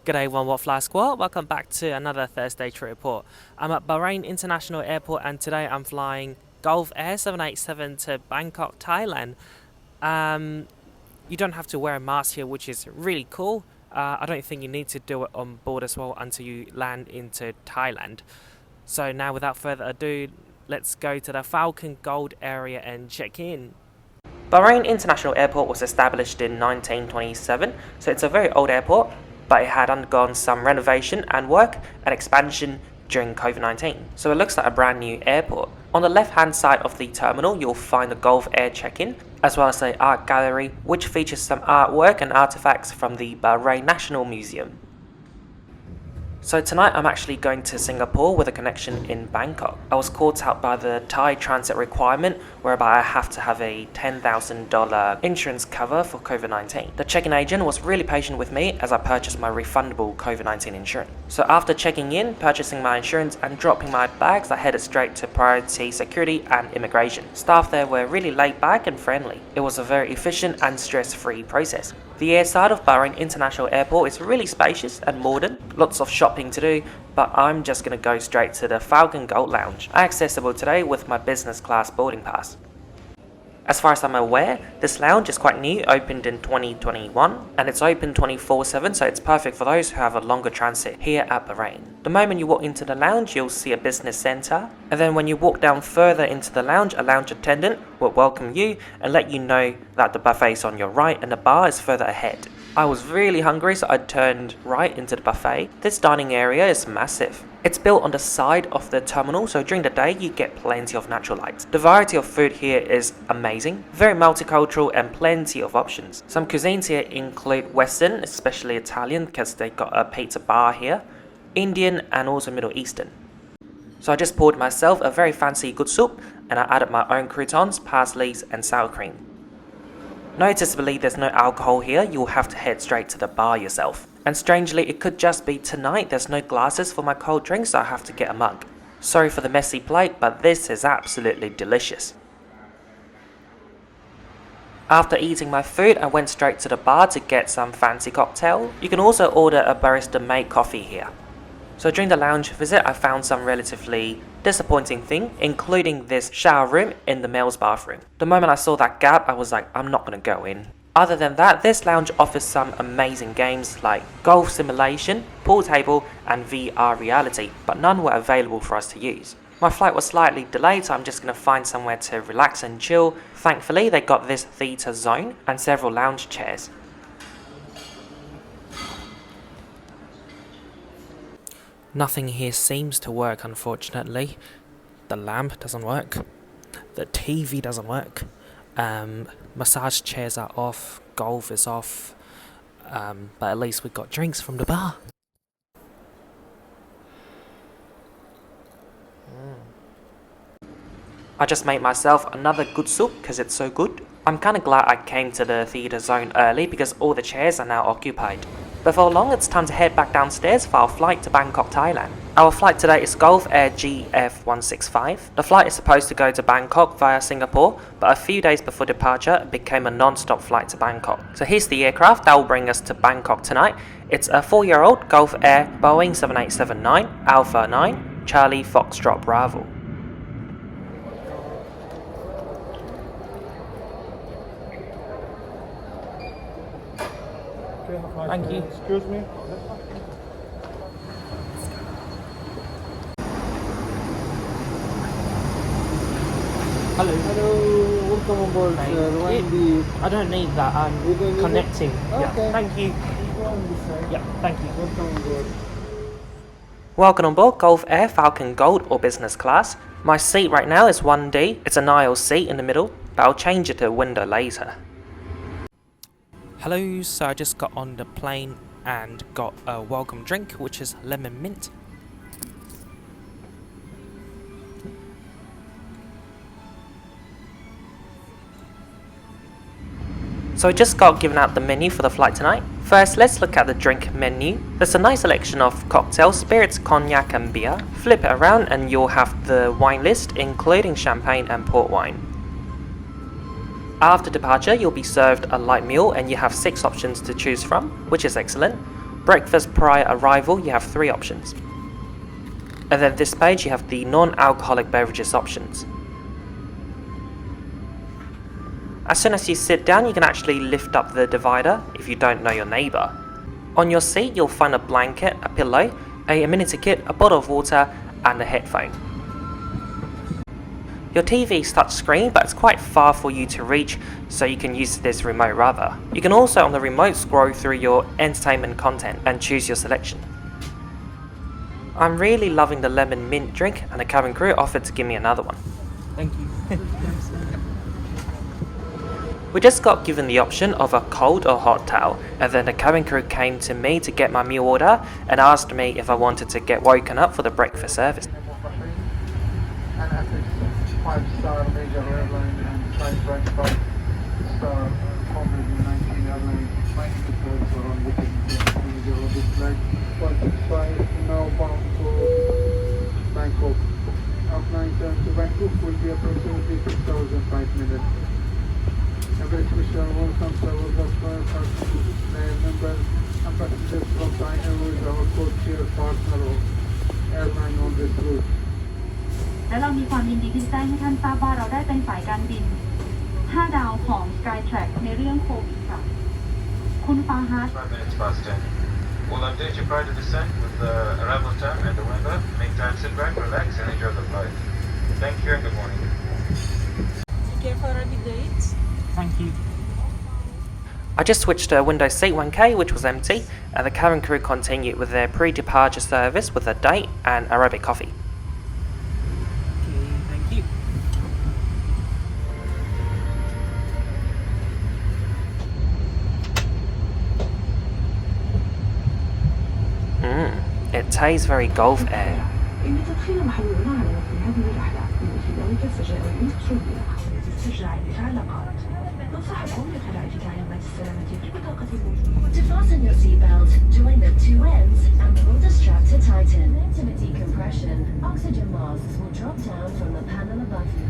G'day OWFsquad, welcome back to another Thursday trip report. I'm at Bahrain International Airport and today I'm flying Gulf Air 787 to Bangkok, Thailand. You don't have to wear a mask here, which is really cool. I don't think you need to do it on board as well until you land into Thailand. So now without further ado, let's go to the Falcon Gold area and check in. Bahrain International Airport was established in 1927, so it's a very old airport, but it had undergone some renovation and work and expansion during COVID-19. So it looks like a brand new airport. On the left hand side of the terminal, you'll find the Gulf Air check-in, as well as the art gallery, which features some artwork and artifacts from the Bahrain National Museum. So tonight I'm actually going to Singapore with a connection in Bangkok. I was caught out by the Thai transit requirement whereby I have to have a $10,000 insurance cover for COVID-19. The check-in agent was really patient with me as I purchased my refundable COVID-19 insurance. So after checking in, purchasing my insurance and dropping my bags, I headed straight to priority security and immigration. Staff there were really laid back and friendly. It was a very efficient and stress-free process. The airside of Bahrain International Airport is really spacious and modern, lots of shopping to do, but I'm just going to go straight to the Falcon Gold Lounge, accessible today with my business class boarding pass. As far as I'm aware, this lounge is quite new, opened in 2021, and it's open 24/7, so it's perfect for those who have a longer transit here at Bahrain. The moment you walk into the lounge, you'll see a business center, and then when you walk down further into the lounge, a lounge attendant will welcome you and let you know that the buffet is on your right and the bar is further ahead. I was really hungry, so I turned right into the buffet. This dining area is massive. It's built on the side of the terminal, so during the day you get plenty of natural light. The variety of food here is amazing, very multicultural and plenty of options. Some cuisines here include Western, especially Italian because they got a pizza bar here, Indian and also Middle Eastern. So I just poured myself a very fancy good soup and I added my own croutons, parsleys and sour cream. Noticeably there's no alcohol here, you'll have to head straight to the bar yourself. And strangely, it could just be tonight, there's no glasses for my cold drinks, so I have to get a mug. Sorry for the messy plate, but this is absolutely delicious. After eating my food, I went straight to the bar to get some fancy cocktail. You can also order a barista-made coffee here. So during the lounge visit, I found some relatively disappointing thing, including this shower room in the male's bathroom. The moment I saw that gap, I was like, I'm not gonna go in. Other than that, this lounge offers some amazing games like golf simulation, pool table and VR reality, but none were available for us to use. My flight was slightly delayed, so I'm just gonna find somewhere to relax and chill. Thankfully, they got this theatre zone and several lounge chairs. Nothing here seems to work, unfortunately. The lamp doesn't work. The TV doesn't work. Massage chairs are off. Golf is off. But at least we got drinks from the bar. I just made myself another good soup because it's so good. I'm kinda glad I came to the theatre zone early because all the chairs are now occupied. Before long, it's time to head back downstairs for our flight to Bangkok, Thailand. Our flight today is Gulf Air GF165. The flight is supposed to go to Bangkok via Singapore, but a few days before departure, it became a non-stop flight to Bangkok. So here's the aircraft that will bring us to Bangkok tonight. It's a 4-year-old Gulf Air Boeing 7879 Alpha 9 Charlie Foxtrot Bravo. Thank you. Excuse me. Hello. Hello, welcome on board, sir. I don't need that, I'm connecting. Yeah, Okay. thank you. Go on this side. Yeah, thank you. Welcome on board. Welcome on board Gulf Air Falcon Gold or business class. My seat right now is 1D. It's an aisle seat in the middle, but I'll change it to a window later. Hello, so I just got on the plane and got a welcome drink, which is lemon mint. So I just got given out the menu for the flight tonight. First, let's look at the drink menu. There's a nice selection of cocktails, spirits, cognac and beer. Flip it around and you'll have the wine list, including champagne and port wine. After departure, you'll be served a light meal and you have 6 options to choose from, which is excellent. Breakfast prior arrival, you have 3 options. And then this page you have the non-alcoholic beverages options. As soon as you sit down, you can actually lift up the divider if you don't know your neighbour. On your seat you'll find a blanket, a pillow, a amenity kit, a bottle of water and a headphone. Your TV is touchscreen, but it's quite far for you to reach, so you can use this remote rather. You can also on the remote scroll through your entertainment content and choose your selection. I'm really loving the lemon mint drink, and the cabin crew offered to give me another one. Thank you. We just got given the option of a cold or hot towel, and then the cabin crew came to me to get my meal order and asked me if I wanted to get woken up for the breakfast service. And as a 5-star major airline and 5-star Formula 19 airline, my tickets are on booking major of this flight 165 now bound to Bangkok. Outline time to Bangkok will be approximately 6,005 minutes. A very special welcome to our customers, members and passengers from Thai Airways, our code-share partner of Airline on this route. และเรามีความยินดีที่แจ้งให้ท่านทราบว่าเราได้เป็นสายการบิน 5 ดาวของ Skytrack ในเรื่องโควิดค่ะคุณฟาฮัด 5 minutes past 10. We'll update you prior to descent with the arrival time and the window. Make time, sit back, relax, and enjoy the flight. Thank you and good morning. Take care for a date. Thank you. I just switched to window seat 1K, which was empty, and the cabin crew continued with their pre-departure service with a date and Arabic coffee. Okay, thank you. It tastes very Gulf Air. إن تدخين محظورون على في هذه الرحلة من خلال السجائر المشروبية استرجاع العلاقات ننصحكم بقراءة تعليمات السلامة في البطاقة To fasten your seatbelt, join the 2 ends and pull the strap to tighten. Intimate decompression. Oxygen masks will drop down from the panel above you.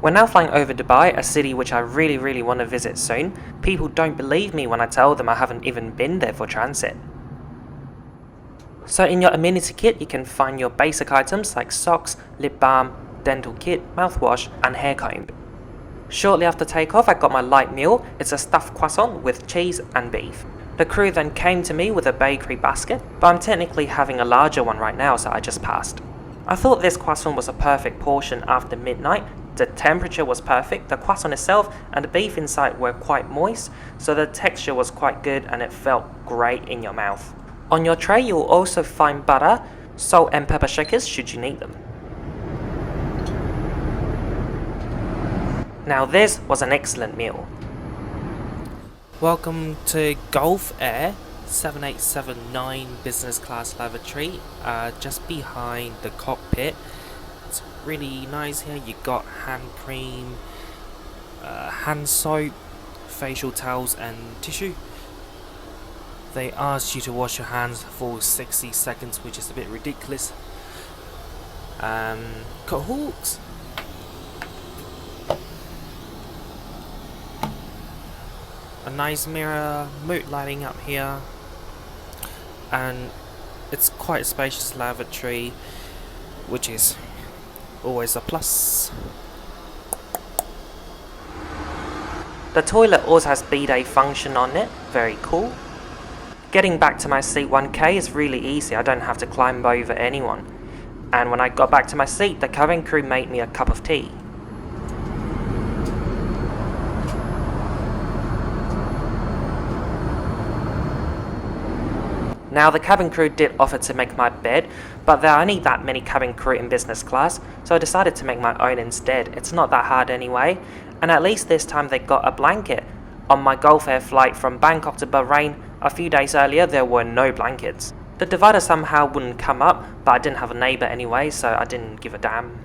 We're now flying over Dubai, a city which I really want to visit soon. People don't believe me when I tell them I haven't even been there for transit. So in your amenity kit, you can find your basic items like socks, lip balm, dental kit, mouthwash and hair comb. Shortly after takeoff, I got my light meal. It's a stuffed croissant with cheese and beef. The crew then came to me with a bakery basket, but I'm technically having a larger one right now, so I just passed. I thought this croissant was a perfect portion after midnight. The temperature was perfect, the croissant itself and the beef inside were quite moist, so the texture was quite good and it felt great in your mouth. On your tray, you'll also find butter, salt and pepper shakers should you need them. Now this was an excellent meal. Welcome to Gulf Air 7879 business class lavatory, just behind the cockpit. It's really nice here. You got hand cream, hand soap, facial towels and tissue. They asked you to wash your hands for 60 seconds, which is a bit ridiculous. Cut hooks. A nice mirror, mood lighting up here, and it's quite a spacious lavatory, which is always a plus. The toilet also has bidet function on it, very cool. Getting back to my seat 1K is really easy, I don't have to climb over anyone. And when I got back to my seat, the cabin crew made me a cup of tea. Now the cabin crew did offer to make my bed, but there are only that many cabin crew in business class, so I decided to make my own instead. It's not that hard anyway, and at least this time they got a blanket. On my Gulf Air flight from Bangkok to Bahrain, a few days earlier there were no blankets. The divider somehow wouldn't come up, but I didn't have a neighbour anyway, so I didn't give a damn.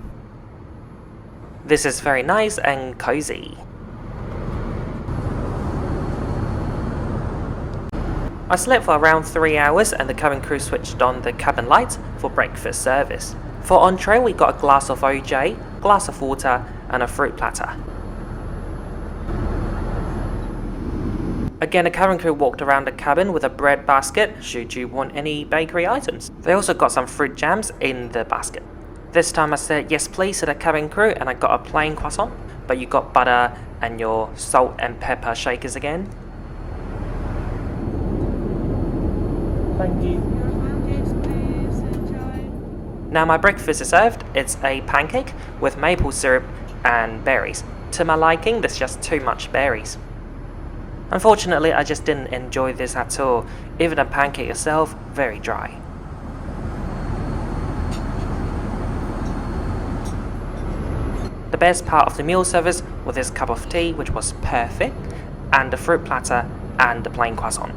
This is very nice and cozy. I slept for around 3 hours and the cabin crew switched on the cabin lights for breakfast service. For entree we got a glass of OJ, glass of water and a fruit platter. Again, the cabin crew walked around the cabin with a bread basket should you want any bakery items. They also got some fruit jams in the basket. This time I said yes please to the cabin crew and I got a plain croissant, but you got butter and your salt and pepper shakers again. Thank you. Pancakes, please. Enjoy. Now my breakfast is served. It's a pancake with maple syrup and berries. To my liking, there's just too much berries. Unfortunately, I just didn't enjoy this at all. Even the pancake itself, very dry. The best part of the meal service was this cup of tea, which was perfect, and the fruit platter and the plain croissant.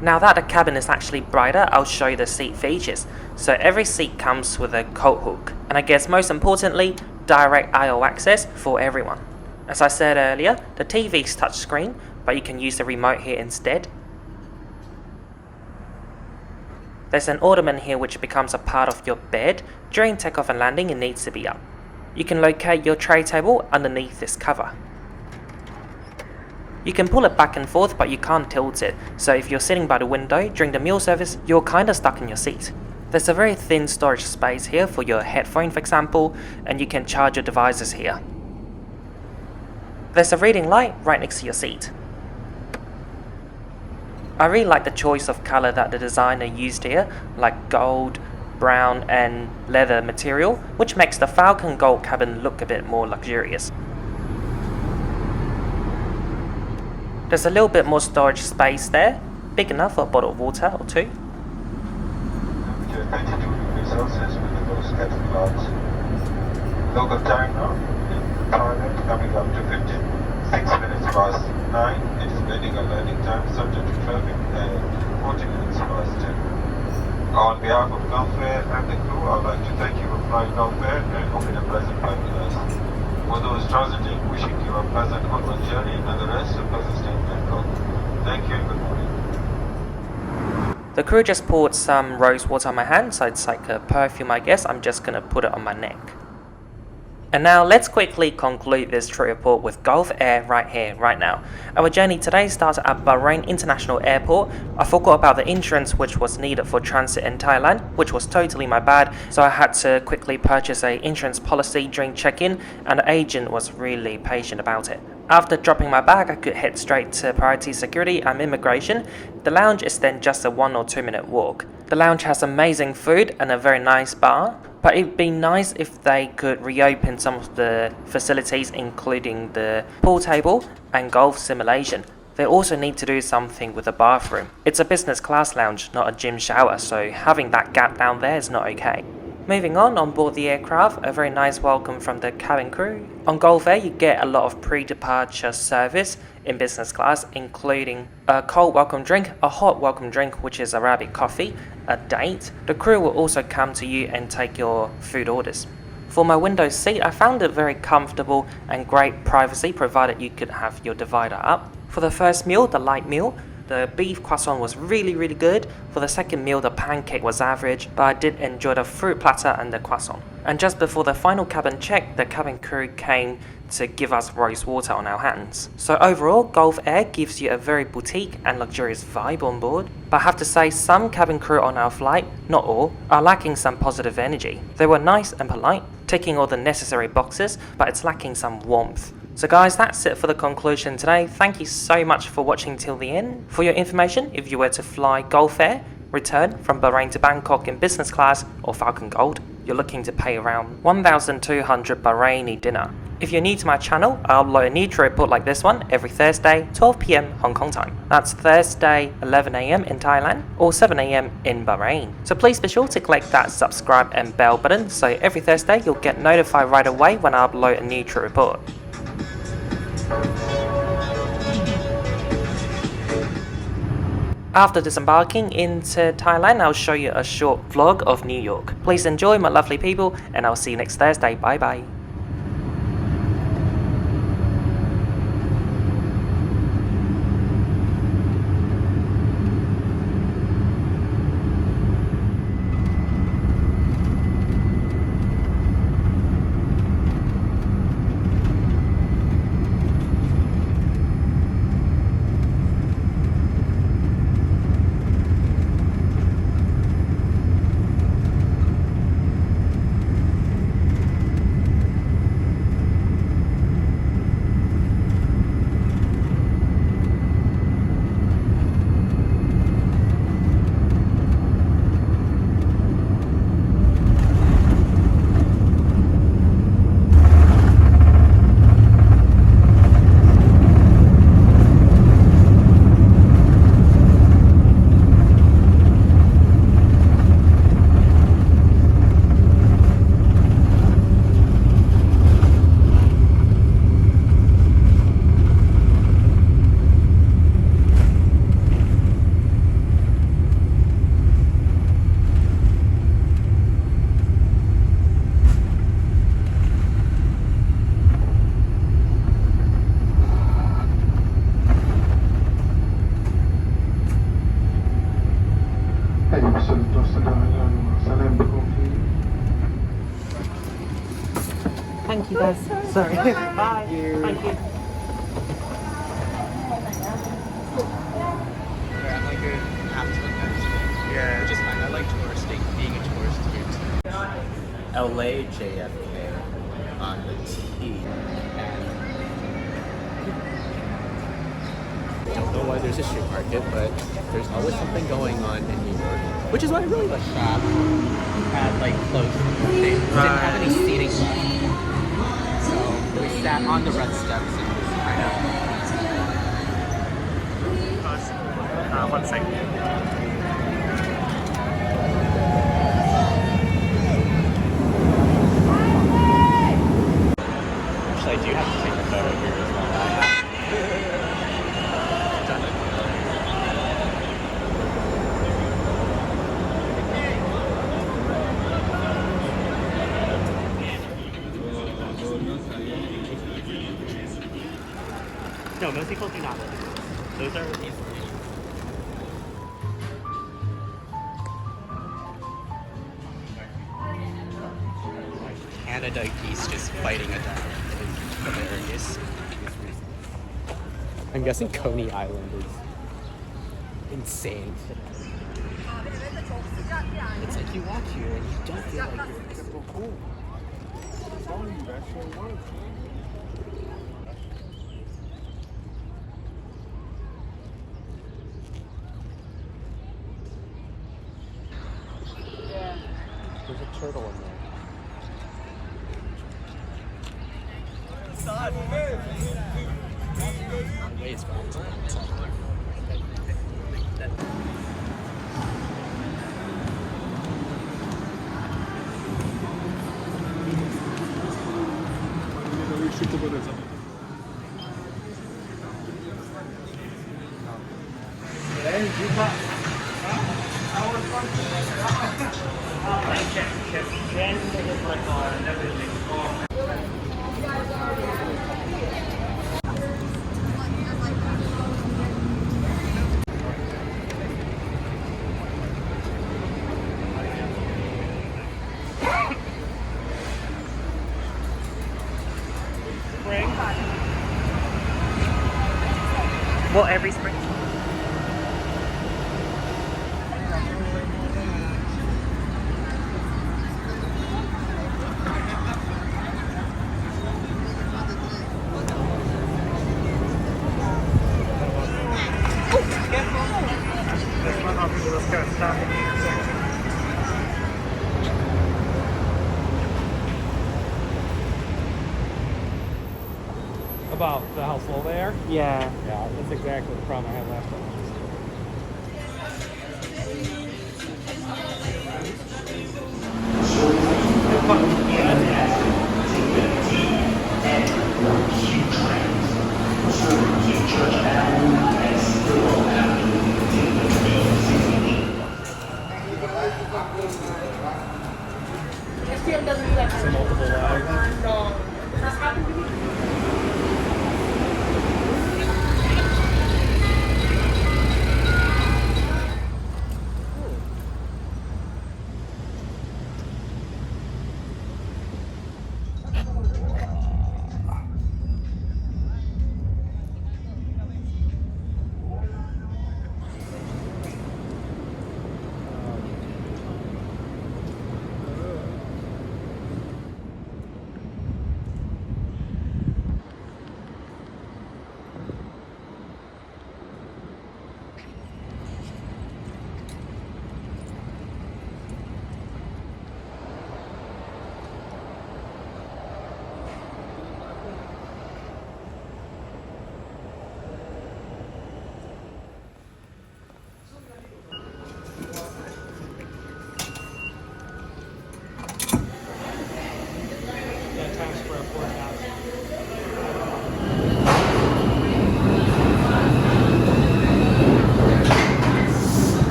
Now that the cabin is actually brighter, I'll show you the seat features. So every seat comes with a coat hook, and I guess most importantly, direct I/O access for everyone. As I said earlier, the TV's touchscreen, but you can use the remote here instead. There's an ottoman here which becomes a part of your bed. During takeoff and landing, it needs to be up. You can locate your tray table underneath this cover. You can pull it back and forth, but you can't tilt it, so if you're sitting by the window during the meal service, you're kinda stuck in your seat. There's a very thin storage space here for your headphone, for example, and you can charge your devices here. There's a reading light right next to your seat. I really like the choice of color that the designer used here, like gold, brown and leather material, which makes the Falcon Gold cabin look a bit more luxurious. There's a little bit more storage space there, big enough for a bottle of water or two. Temperature 32 degrees Celsius with the closed cabin clouds. Local time now in Thailand coming up to 56 minutes past 9. It is waiting on landing time subject to traffic and 40 minutes past 10. On behalf of Gulf Air and the crew, I would like to thank you for flying Gulf Air and hoping a pleasant flight with us. For those transiting, wishing you a pleasant onward journey and the rest a pleasant stay in Bangkok. Thank you and good morning. The crew just poured some rose water on my hand, so it's like a perfume I guess. I'm just gonna put it on my neck. And now let's quickly conclude this trip report with Gulf Air right here, right now. Our journey today started at Bahrain International Airport. I forgot about the insurance which was needed for transit in Thailand, which was totally my bad, so I had to quickly purchase an insurance policy during check-in, and the agent was really patient about it. After dropping my bag, I could head straight to priority security and immigration. The lounge is then just a 1 or 2 minute walk. The lounge has amazing food and a very nice bar, but it'd be nice if they could reopen some of the facilities, including the pool table and golf simulation. They also need to do something with the bathroom. It's a business class lounge, not a gym shower, so having that gap down there is not okay. Moving on board the aircraft, a very nice welcome from the cabin crew. On Gulf Air, you get a lot of pre-departure service in business class, including a cold welcome drink, a hot welcome drink, which is Arabic coffee, a date. The crew will also come to you and take your food orders. For my window seat, I found it very comfortable and great privacy, provided you could have your divider up. For the first meal, the light meal, the beef croissant was really good. For the second meal, the pancake was average, but I did enjoy the fruit platter and the croissant. And just before the final cabin check, the cabin crew came to give us rose water on our hands. So overall, Gulf Air gives you a very boutique and luxurious vibe on board. But I have to say, some cabin crew on our flight, not all, are lacking some positive energy. They were nice and polite, ticking all the necessary boxes, but it's lacking some warmth. So guys, that's it for the conclusion today. Thank you so much for watching till the end. For your information, if you were to fly Gulf Air, return from Bahrain to Bangkok in business class or Falcon Gold, you're looking to pay around 1,200 Bahraini dinar. If you're new to my channel, I upload a new trip report like this one every Thursday, 12 PM Hong Kong time. That's Thursday, 11 AM in Thailand or 7 AM in Bahrain. So please be sure to click that subscribe and bell button so every Thursday you'll get notified right away when I upload a new trip report. After disembarking into Thailand, I'll show you a short vlog of New York. Please enjoy, my lovely people, and I'll see you next Thursday. Bye bye. Thank you guys. Sorry. Bye. Thank you. Yeah, I'm like a half yeah. Which is fine. I like touristing, being a tourist here. LA JFK on the T. I don't know why there's a street market, but there's always something going on in New York, which is why I really like that. Had like close. They didn't have any seating left. So we sat on the red steps and just kind of. 1 second. Actually, I do have to take a photo here as well. No, most people do not. Those are Canada geese just fighting a dog. Hilarious. I'm guessing Coney Island is insane today. It's like you walk here and you don't feel like you're in a home. There's a turtle in there. Waves back to Well, every spring. About how full they are? Yeah. Yeah, that's exactly the problem I had last time. Some multiple lives.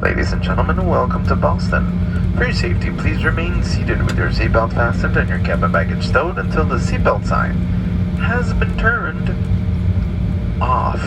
Ladies and gentlemen, welcome to Boston. For your safety, please remain seated with your seatbelt fastened and your cabin baggage stowed until the seatbelt sign has been turned off.